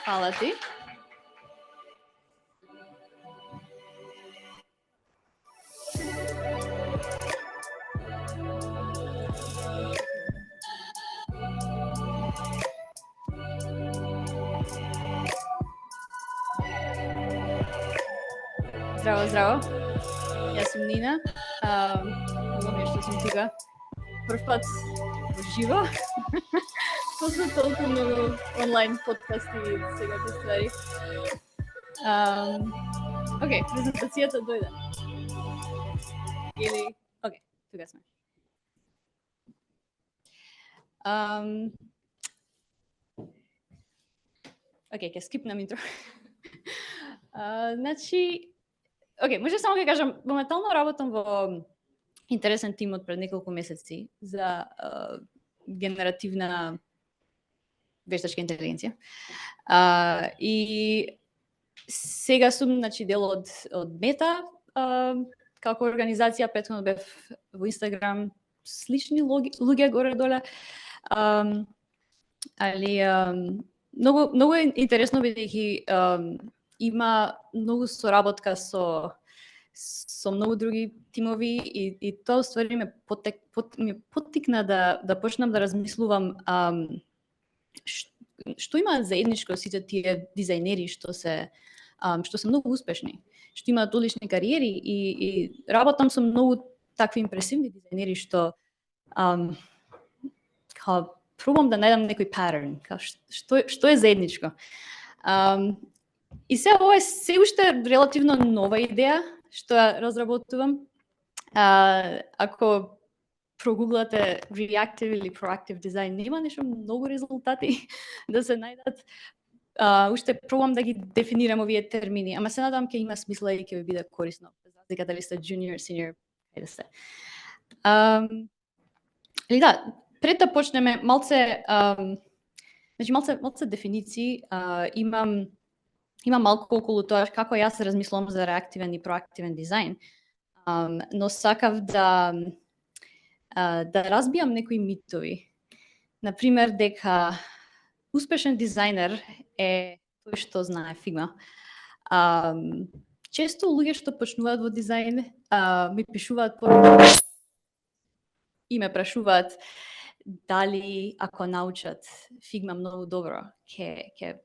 Фала ти. Здраво, здраво. Јас сум Нина. Многу ми е што сум тука. Прв пат во живо. После толку многу онлайн подкасти и секако ствари. Океј, презентацијата дојде. Или, океј, тука сме. Океј, ќе скипнам интро. Значи, океј, може само ќе кажам, моментално работам во интересен тим од пред неколку месеци за генеративна вештачка интелигенција. И сега сум, значи, дел од Мета, како организација. Претходно бев во Инстаграм, слични луѓе горе-доле. Али многу е интересно бидејќи има многу соработка со многу други тимови и тоа ствари ме поттикна да почнам да размислувам што имаат заедничко сите тие дизајнери што се многу успешни, што имаат одлични кариери и работам со многу такви импресивни дизајнери што пробам да најдам некој паттерн, што е заедничко. И се ова е се уште релативно нова идеја што ја разработувам. Ако прогуглате reactive или proactive design, нема нешто многу резултати да се најдат. Уште пробам да ги дефинирам овие термини, ама се надам ќе има смисла и ќе ви биде корисно, без разлика дали сте junior, senior, каде сте. Или да, пред да почнеме малце дефиниции, имам малку околу тоа како јас размислувам за реактивен и проактивен дизајн, но сакав да разбијам некои митови. Например, дека успешен дизајнер е тој што знае Figma. Често луѓе што почнуваат во дизајн ми пишуваат поруки и ме прашуваат дали ако научат Figma многу добро ќе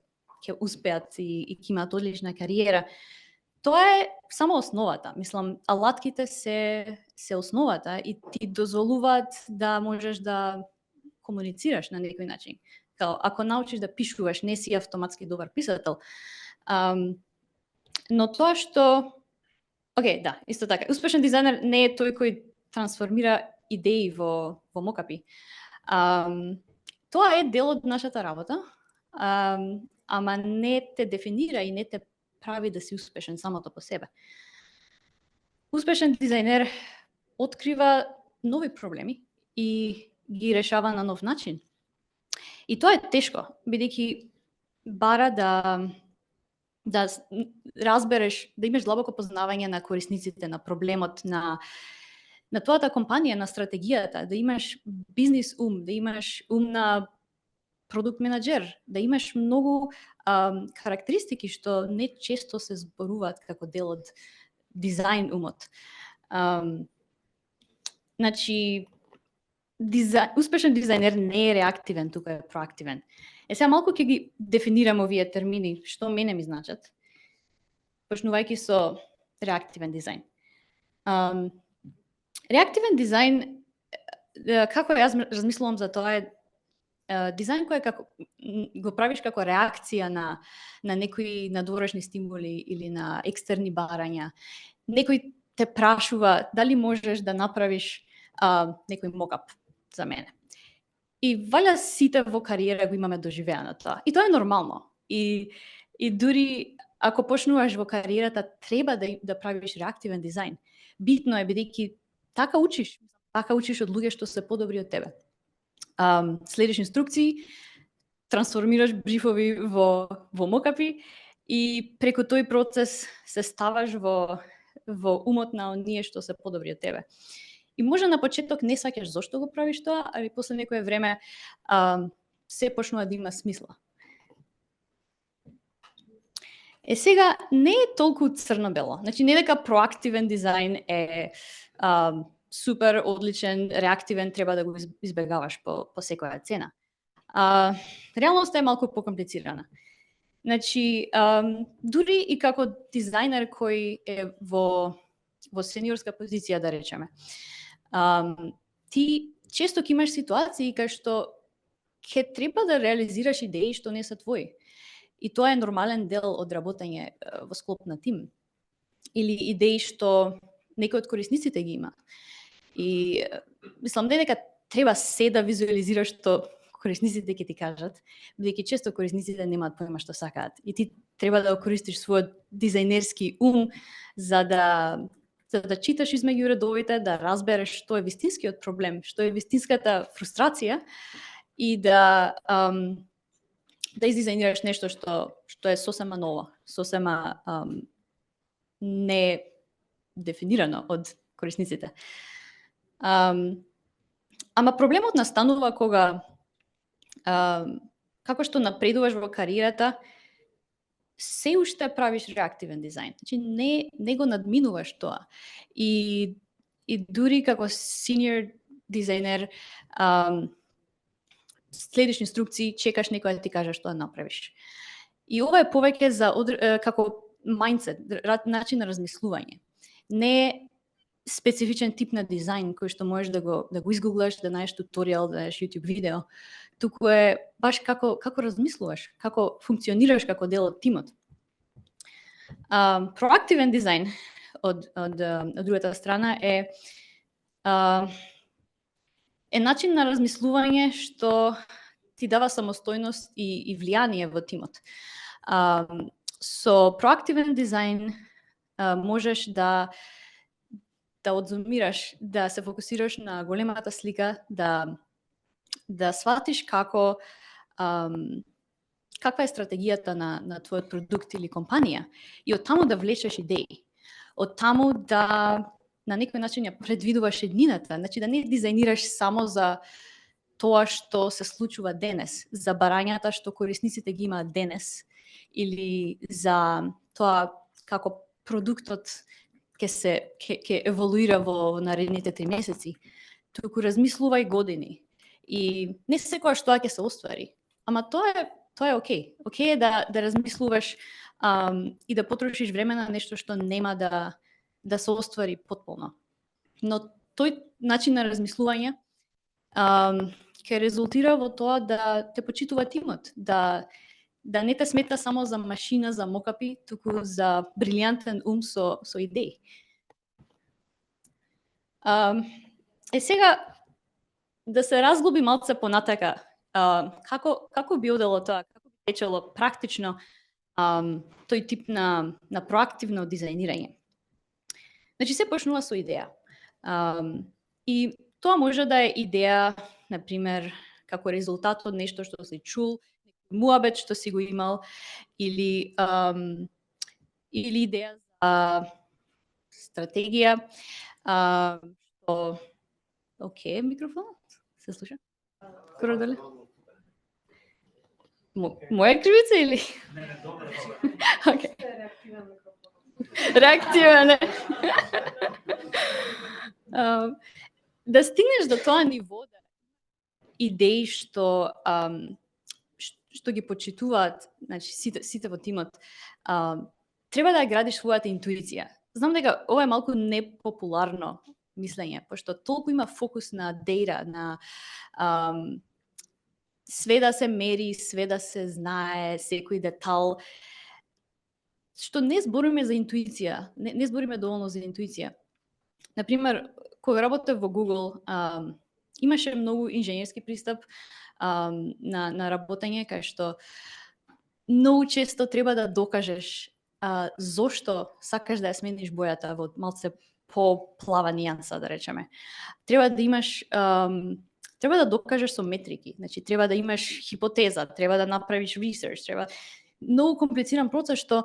успеат и ќе имаат одлична кариера. Тоа е само основата. Мислам, алатките се основата и ти дозволуваат да можеш да комуницираш на некој начин. Ако научиш да пишуваш, не си автоматски добар писател. Но тоа што... Океј, да, исто така. Успешен дизајнер не е тој кој трансформира идеи во мокапи. Тоа е дел од нашата работа, ама не те дефинира и не те прави да си успешен самото по себе. Успешен дизајнер открива нови проблеми и ги решава на нов начин. И тоа е тешко, бидејќи бара да разбереш, да имаш длабоко познавање на корисниците, на проблемот, на твојата компанија, на стратегијата, да имаш бизнис ум, да имаш ум на продукт менаџер, да имаш многу карактеристики што не често се зборуваат како дел од дизајн умот. Значи, успешен дизајнер не е реактивен, тука е проактивен. Сега малку ќе ги дефинирам овие термини, што мене ми значат, почнувајќи со реактивен дизајн. Реактивен дизајн, како јас размислувам за тоа, е дизајн кој го правиш како реакција на некои надворешни стимули или на екстерни барања. Некој те прашува дали можеш да направиш некој мокап за мене. И валја сите во кариера го имаме доживеано тоа. И тоа е нормално. И дури ако почнуваш во кариерата, треба да правиш реактивен дизајн. Битно е, бидејќи така учиш од луѓе што се подобри од тебе. Следиш инструкции, трансформираш брифови во мокапи и преку тој процес се ставаш во умот на оние што се подобри од тебе. И може на почеток не саќаш зошто го правиш тоа, али после некое време се почнува да има смисла. Сега, не е толку црно-бело. Значи, не дека проактивен дизајн е супер, одличен, реактивен, треба да го избегаваш по секоја цена. Реалноста е малку покомплицирана. Значи, дури и како дизајнер кој е во сениорска позиција, да речеме, ти често ќе имаш ситуации кај што ќе треба да реализираш идеи што не се твои. И тоа е нормален дел од работење во склоп на тим. Или идеи што некој од корисниците ги има. И мислам дека треба се да визуализираш што корисниците ќе ти кажат, бидејќи често корисниците немаат појма што сакаат. И ти треба да користиш својот дизајнерски ум за да читаш измеѓу редовите, да разбереш што е вистинскиот проблем, што е вистинската фрустрација и да издизајнираш нешто што е сосема ново, сосема не дефинирано од корисниците. Ама проблемот настанува кога како што напредуваш во кариерата, се уште правиш реактивен дизајн. Значи не го надминуваш тоа. И дури како senior дизајнер следиш инструкции, чекаш некој да ти каже што да направиш. И ова е повеќе за како mindset, начин на размислување. Не специфичен тип на дизајн кој што можеш да го изгуглаш, да најдеш туторијал, да најдеш YouTube видео, туку е баш како размислуваш, како функционираш како дел од тимот. Проактивен дизајн од другата страна е начин на размислување што ти дава самостојност и влијание во тимот. Со проактивен дизајн можеш да одзумираш, да се фокусираш на големата слика, да сватиш каква е стратегијата на твојот продукт или компанија и од таму да влечеш идеи. Од таму да на некој начин ја предвидуваш еднината, значи да не дизајнираш само за тоа што се случува денес, за барањата што корисниците ги имаат денес, или за тоа како продуктот ќе еволуира во наредните 3 месеци, туку размислувај години. И не секогаш тоа ќе се оствари, ама тоа е окей. Окей е да размислуваш и да потрошиш време на нешто што нема да се оствари потполно. Но тој начин на размислување ќе резултира во тоа да те почитува тимот, да не те смета само за машина, за мокапи, туку за брилјантен ум со идеи. Сега да се разглоби малце понатака, како би одело тоа, како би течело практично тој тип на проактивно дизајнирање. Значи се почнува со идеја. И тоа може да е идеја, например, како резултат од нешто што си чул, муабет што си го имал, или идеја за стратегија, окей, микрофонот се слуша? Скоро дали? Моја кривица или? Не, добро. Окей. Реактивен. Да стигнеш до тоа ниво да идеи што ги почитуваат, значи сите во тимот, треба да ја градиш својата интуиција. Знам дека ова е малку непопуларно мислење, пошто толку има фокус на дејта, на све да се мери, све да се знае, секој детал, што не збориме за интуиција, не збориме доволно за интуиција. Например, кога работев во Google, имаше многу инженерски пристап на работење, кај што многу често треба да докажеш зошто сакаш да ја смениш бојата во малце по-плава нијанса, да речеме. Треба да имаш треба да докажеш со метрики, значи треба да имаш хипотеза, треба да направиш research, треба многу комплициран процес што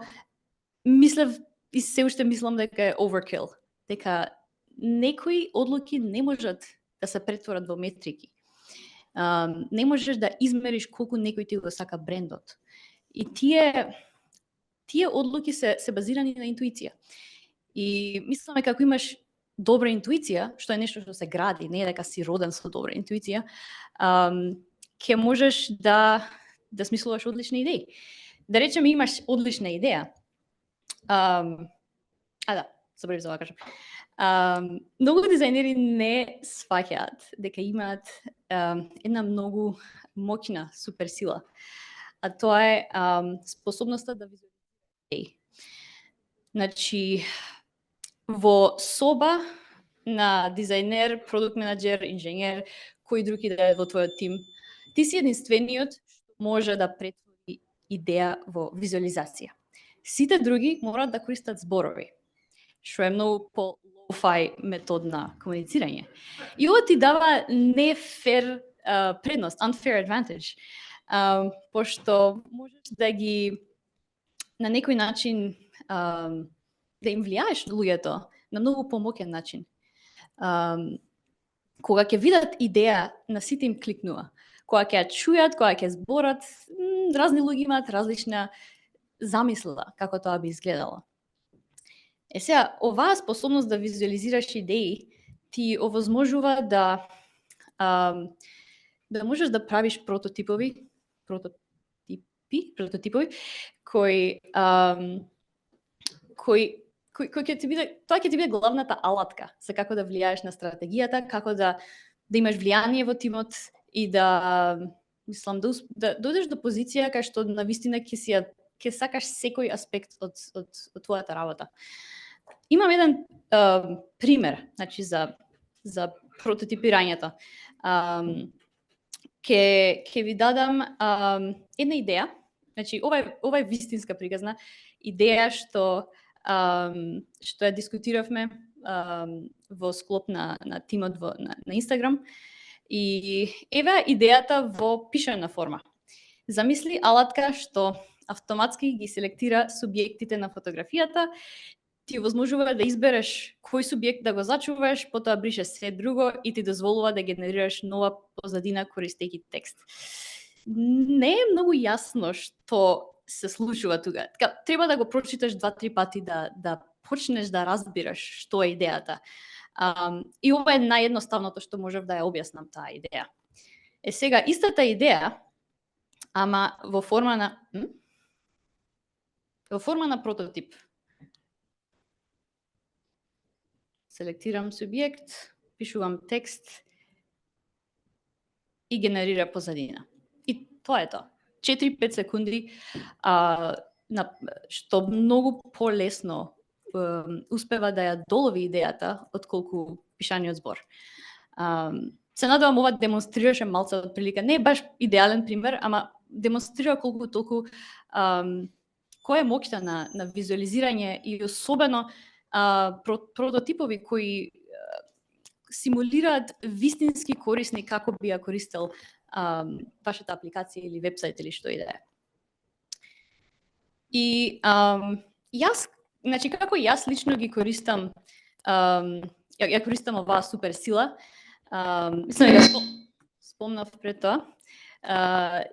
мислев и се уште мислам дека е overkill, дека некои одлуки не можат да се претворат во метрики. Не можеш да измериш колку некој ти го сака брендот. И тие тие одлуки се базирани на интуиција. И мислиме како имаш добра интуиција, што е нешто што се гради, не е дека си роден со добра интуиција, ќе можеш да смислуваш одлични идеи. Да речеме имаш одлична идеја. Заборав за да кажам. Многу дизајнери не сваќаат дека имаат една многу моќна суперсила, а тоа е способноста да визуализираат идеи. Значи, во соба на дизајнер, продукт менаџер, инженер, кој друг да е во твојот тим, ти си единствениот што може да претвори идеја во визуализација. Сите други мораат да користат зборови, што е многу по-лоу-фај метод на комуницирање. И ова ти дава не фер предност, unfair advantage, пошто можеш да ги на некој начин да им влијаеш луѓето на многу помоќен начин. Кога ќе видат идеја, на сите им кликнува. Кога ќе ја чујат, кога ќе зборат, разни луѓе имаат различна замисла како тоа би изгледало. Сега, оваа способност да визуализираш идеи ти овозможува да можеш да правиш прототипови кои ќе ти биде, тоа ќе ти биде главната алатка за како да влијаеш на стратегијата, како да имаш влијание во тимот и да дојдеш до позиција кај што навистина ќе сакаш секој аспект од твојата работа. Имам еден пример, значи за прототипирањето. Ќе ви дадам една идеја. Значи ова е вистинска приказна идеја што ја дискутиравме во склоп на тимот на Инстаграм. И еве идејата во пишана форма. Замисли алатка што автоматски ги селектира субјектите на фотографијата, ти возможува да избереш кој субјект да го зачуваш, потоа брише се друго и ти дозволува да генерираш нова позадина користејќи текст. Не е многу јасно што се случува тука. Така, треба да го прочиташ 2-3 пати да почнеш да разбираш што е идејата. И ова е наједноставното што можев да ја објаснам таа идеја. Сега, истата идеја, ама во форма на прототип. Селектирам субјект, пишувам текст и генерира позадина. И тоа е тоа. 4-5 секунди, што многу полесно успева да ја долови идејата отколку пишаниот збор. Се надевам ова демонстрираше малце од прилика. Не е баш идеален пример, ама демонстрира колку толку која е моќта на визуализирање и особено прототипови кои симулираат вистински корисни како би ја користел вашата апликација или вебсайт или што и да е. И јас, значи како јас лично ги користам, ја користам оваа супер сила, мислам дека спомнав пред тоа,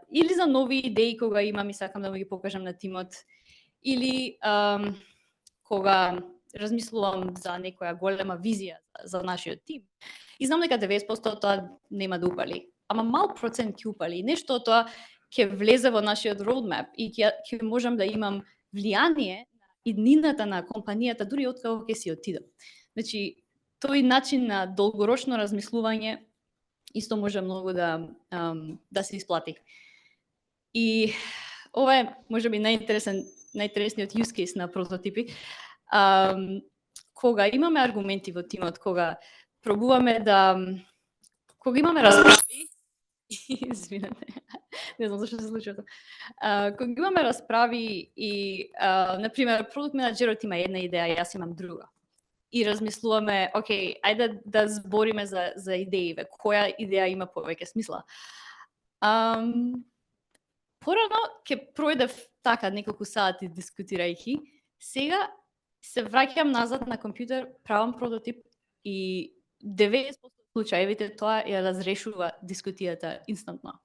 или за нови идеи кога имам и сакам да му ги покажам на тимот, или кога размислувам за некоја голема визија за нашиот тим. И знам дека 90% тоа нема да упали, ама мал процент ќе упали. Нешто од тоа ќе влезе во нашиот roadmap и ќе можам да имам влијание на иднината на компанијата дури од кога ќе си отидам. Значи, тој начин на долгорочно размислување исто може многу да се исплати. И ова е можеби најинтересниот use case на прототипи. Кога имаме аргументи во тимот, кога имаме расправи, извинете, не знам зашто се случува тоа. Кога имаме расправи и, например, продукт менаџерот има една идеја, јас имам друга. И размислуваме, окей, ајде да збориме за идеиве, која идеја има повеќе смисла. Порано ќе пројдев така неколку сати дискутирајќи, сега се враќам назад на компјутер, правам прототип и 90% случаевите тоа ја разрешува дискусијата инстантно.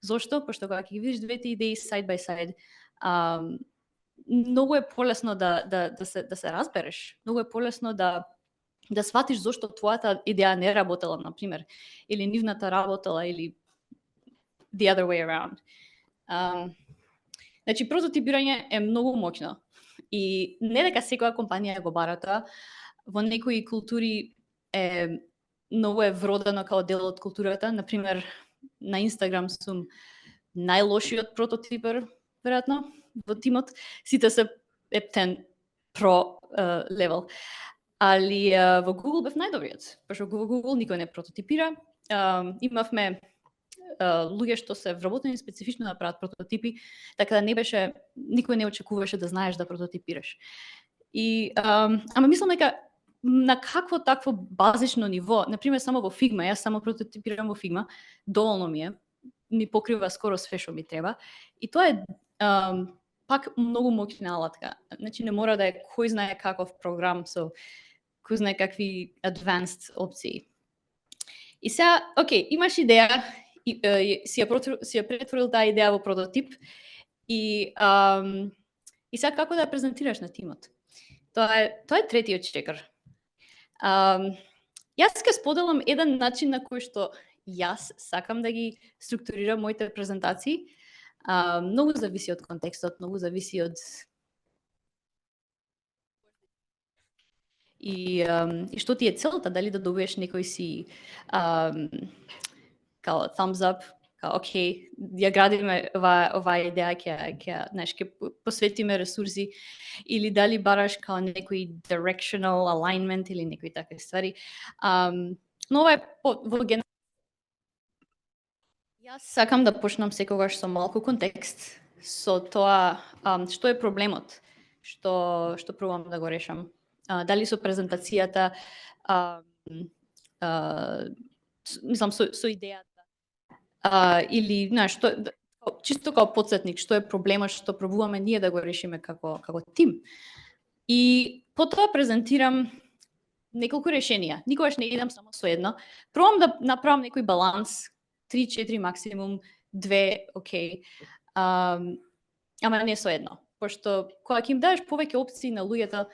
Зошто? Пошто кога ќе ги видиш двете идеи side by side, многу е полесно да се разбереш. Многу е полесно да сватиш зошто твојата идеја не работела, на пример, или нивната работела, или the other way around. Значи, прототипирање е многу моќно. И не дека секоја компанија го бара тоа, во некои култури многу е вродено као дел од културата. Например, на Инстаграм сум најлошиот прототипер, веројатно, во тимот. Сите се Ep10 Pro левел. Али во Google бев најдобриот, пошто во Google никој не прототипира. Имавме луѓе што се вработени специфично да прават прототипи, така да не беше, никој не очекуваше да знаеш да прототипираш. И ама мислам дека на какво такво базично ниво, на пример само во Figma, јас само прототипирам во Figma, доволно ми покрива скоро све што ми треба. И тоа е пак многу моќна алатка. Значи не мора да е кој знае каков програм со кој знае какви advanced опции. И сега, окей, имаш идеја, си ја претворил таа идеја во прототип и сега како да ја презентираш на тимот? Тоа е третиот чекор. Јас ќе споделам еден начин на кој што јас сакам да ги структурирам моите презентации. Многу зависи од контекстот, многу зависи од и што ти е целта, дали да добиеш некој си као thumbs up, као окей, ја градиме оваа идеја, ќе посветиме ресурси, или дали бараш као некој directional alignment или некои такви ствари. Но ова е во ген... Јас сакам да почнам секогаш со малку контекст, со тоа што е проблемот, што пробувам да го решам. Дали со презентацијата, мислам со идејата, или знаеш, чисто како потсетник, што е проблемот, што пробуваме ние да го решиме како тим. И потоа презентирам неколку решенија. Никогаш не идам само со едно. Пробам да направам некој баланс, 3-4 максимум, 2 окей. Ама не со едно. Пошто кога ќе им дадеш повеќе опции на луѓето,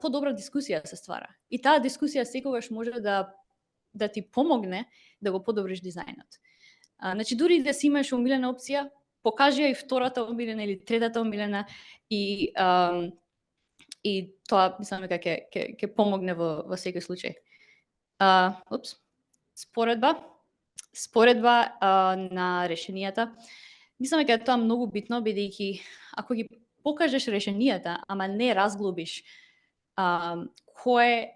подобра дискусија се ствара. И таа дискусија секогаш може да ти помогне да го подобриш дизајнот. Значи, дури да си имаш омилена опција, покажи ја и втората омилена или третата омилена и тоа мислам дека ќе помогне во секој случај. Споредба на решенијата. Мислам дека тоа многу битно, бидејќи ако ги покажеш решенијата, ама не разглобиш кој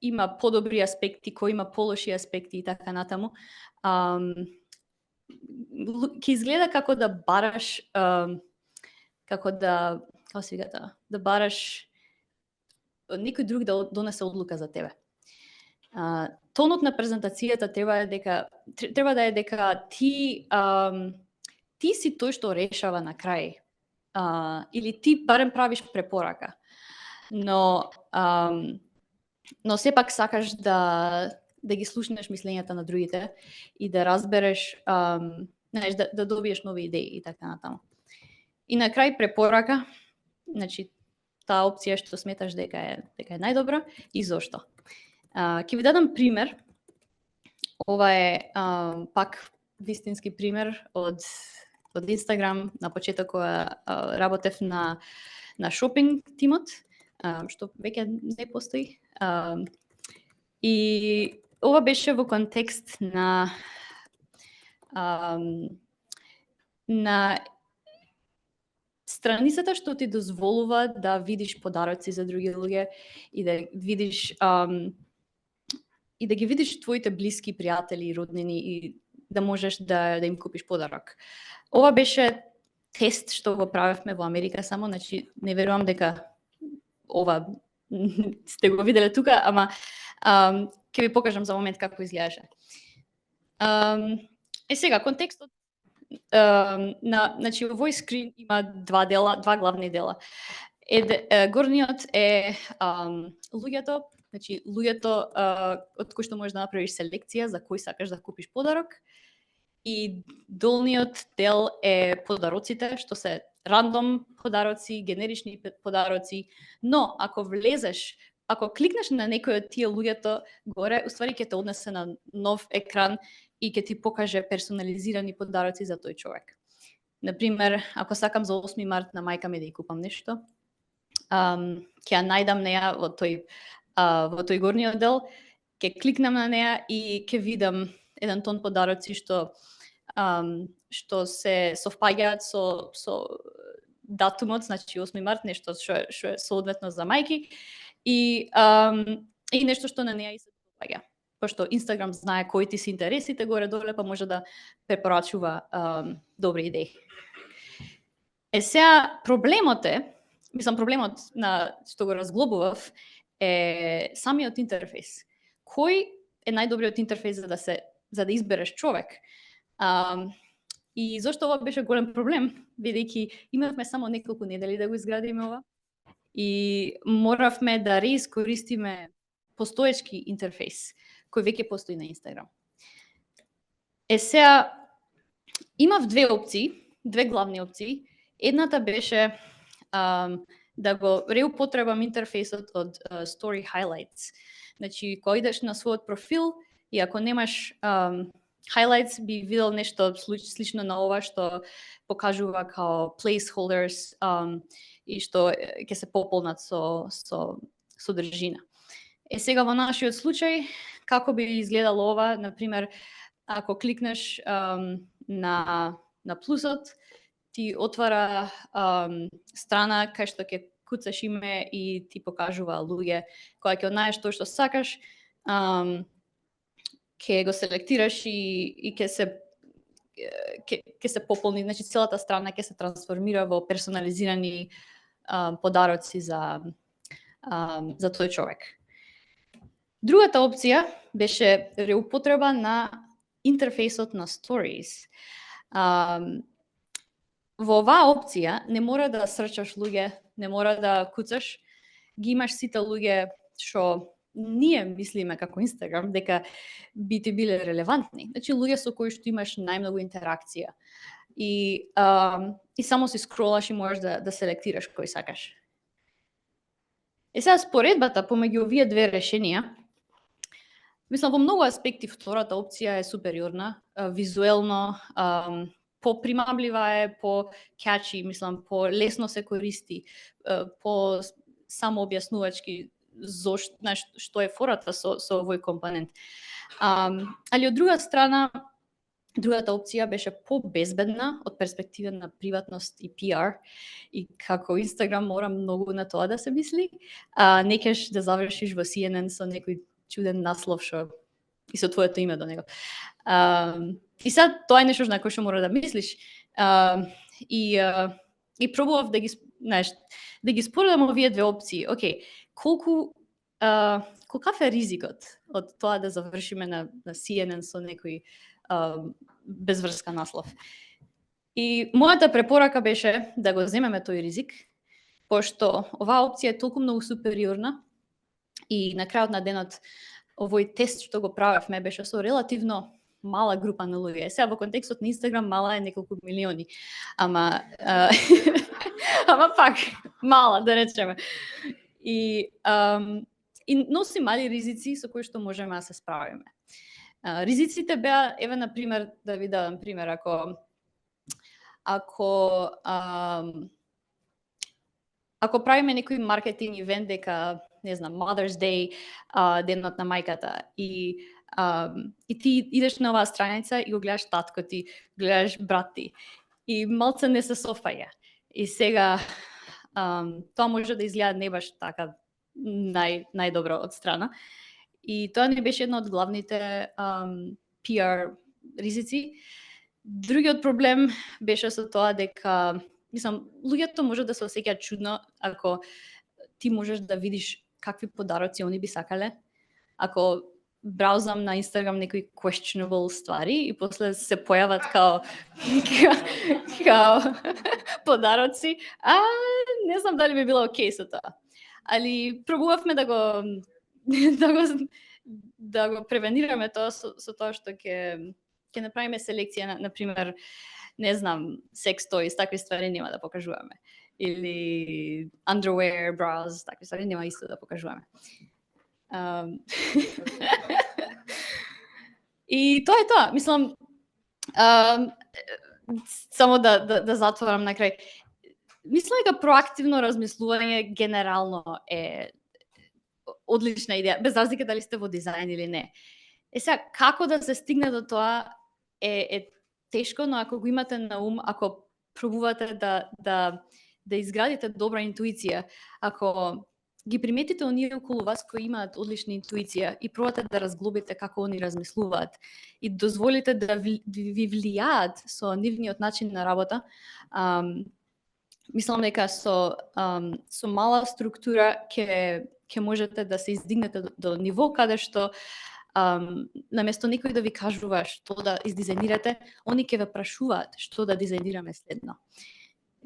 има подобри аспекти, кој има полоши аспекти и така натаму, ќе изгледа како да бараш како се вика тоа, да бараш некој друг да донесе одлука за тебе. Тонот на презентацијата треба да е дека ти си тој што решава на крај. Или ти барем правиш препорака. Но сепак сакаш да ги слушнеш мислењата на другите и да разбереш, знаеш, да добиеш нови идеи и така натаму. И на крај препорака, значи таа опција што сметаш дека е најдобра и зошто. Ќе ви дадам пример. Ова е пак вистински пример од Инстаграм. На почеток работев на шопинг тимот, што веќе не постои. И ова беше во контекст на страницата што ти дозволува да видиш подароци за други луѓе и да видиш и да ги видиш твоите блиски пријатели и роднини и да можеш да им купиш подарок. Ова беше тест што го правевме во Америка само, значи не верувам дека ова сте го виделе тука, ама ќе ви покажам за момент како изгледаше. Сега контекстот значи овој скрин има два главни дела. Горниот е луѓето, значи луѓето од кои што можеш да направиш селекција за кој сакаш да купиш подарок. И долниот дел е подароците, што се рандом подароци, генерични подароци, но ако кликнеш на некој од тие луѓето горе, уствари ќе те однесе на нов екран и ќе ти покаже персонализирани подароци за тој човек. Например, ако сакам за 8 март на мајка ми да ја купам нешто, ќе ја најдам неа во тој горниот дел, ќе кликнам на неа и ќе видам еден тон подароци што се совпаѓаат со датумот, значи 8 март, нешто што е соодветно за мајки и нешто што на неа и се допаѓа. Пошто Инстаграм знае кои ти се интересите горе-доле, па може да препорачува добри идеи. Сега проблемот на што го разглобував е самиот интерфейс. Кој е најдобриот интерфейс за да избереш човек? И зошто ова беше голем проблем, бидејќи имавме само неколку недели да го изградиме ова и моравме да реискористиме постоечки интерфейс кој веќе постои на Инстаграм. Сега имав две главни опции. Едната беше да го реупотребам интерфейсот од Story Highlights. Значи, кога идеш на својот профил и ако немаш highlights, би видел нешто слично на ова што покажува као placeholders и што ќе се пополнат со содржина. Сега во нашиот случај, како би изгледало ова, например, ако кликнеш на плюсот, ти отвара страна кај што ќе куцаш име и ти покажува луѓе. Кога ќе однаеш тоа што сакаш, ќе го селектираш и ќе се пополни, значи целата страна ќе се трансформира во персонализирани подароци за тој човек. Другата опција беше реупотреба на интерфейсот на Stories. Во оваа опција не мора да срчаш луѓе, не мора да куцаш, ги имаш сите луѓе што ние мислиме како Инстаграм дека би ти биле релевантни. Значи луѓе со кои што имаш најмногу интеракција. И само си скролаш и можеш да селектираш кој сакаш. Сега споредбата помеѓу овие две решенија, мислам, во многу аспекти втората опција е супериорна, визуелно, попримамлива е, по-catchy, мислам, по-лесно се користи, по самообјаснувачки што е фората со овој компонент. Али од друга страна, другата опција беше по-безбедна од перспектива на приватност и PR, и како Инстаграм мора многу на тоа да се мисли, не кеш да завршиш во CNN со некој чуден наслов и со твоето име до него. И сега тоа е нешто на кој што мора да мислиш. И пробував да ги споредам овие две опции. Океј, колкав е ризикот од тоа да завршиме на CNN со некој безврска наслов? И мојата препорака беше да го земеме тој ризик, пошто оваа опција е толку многу супериорна и на крајот на денот овој тест што го правевме беше со релативно мала група на луѓе. Сега во контекстот на Инстаграм мала е неколку милиони, ама пак мала, да речеме. И носи мали ризици со кои што можеме да се справиме. Ризиците беа, еве на пример, да ви дадам пример, ако правиме некој маркетинг ивент дека, не знам, Mother's Day, денот на мајката, и ти идеш на оваа страница и го гледаш татко ти, гледаш брат ти, и малце не се софаја. И сега тоа може да изгледа не баш така најдобро од страна. И тоа не беше една од главните PR ризици. Другиот проблем беше со тоа дека, мислам, луѓето може да се осеќаат чудно ако ти можеш да видиш какви подароци они би сакале. Ако браузам на Инстаграм некои questionable ствари и после се појават као подароци, не знам дали би било окей со тоа. Али пробувавме да го превенираме тоа со тоа што ќе направиме селекција, на пример, не знам, секс тоys, такви ствари нема да покажуваме. Или underwear, bras, такви ствари нема исто да покажуваме. И тоа е тоа. Мислам, само да затворам на крај. Мислам дека проактивно размислување генерално е одлична идеја, без разлика дали сте во дизајн или не. Сега, како да се стигне до тоа е тешко, но ако го имате на ум, ако пробувате да изградите добра интуиција, ако ги приметите оние околу вас кои имаат одлична интуиција и пробате да разглобите како они размислуваат и дозволите да ви влијаат со нивниот начин на работа, мислам дека со мала структура ќе можете да се издигнете до ниво каде што наместо некој да ви кажува што да издизајнирате, они ќе ве прашуваат што да дизајнираме следно.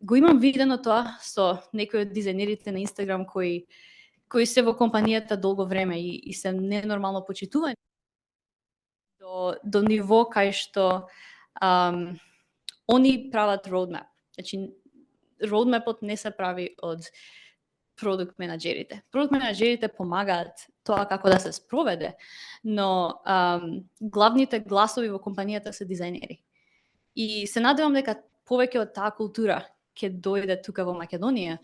Го имам видено тоа со некои од дизајнерите на Инстаграм кои се во компанијата долго време и се ненормално почитувани до ниво кај што они прават roadmap. Значи, roadmapот не се прави од продукт менаџерите. Продукт менаџерите помагаат тоа како да се спроведе, но главните гласови во компанијата се дизајнери. И се надевам дека повеќе од таа култура ќе дојде тука во Македонија.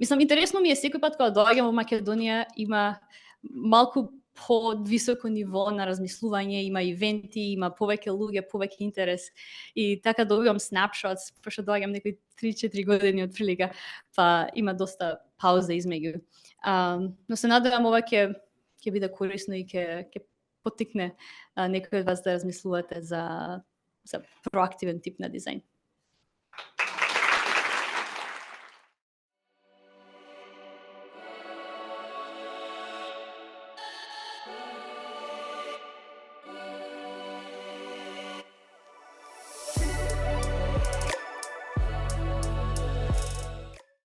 Мислам, интересно ми е секој пат кога доаѓам во Македонија има малку по-високо ниво на размислување, има ивенти, има повеќе луѓе, повеќе интерес и така добивам snapshots, пошто доаѓам некои 3-4 години од прилика, па има доста пауза измеѓу. Но се надевам ова ќе биде корисно и ќе поттикне некој од вас да размислувате за проактивен тип на дизајн.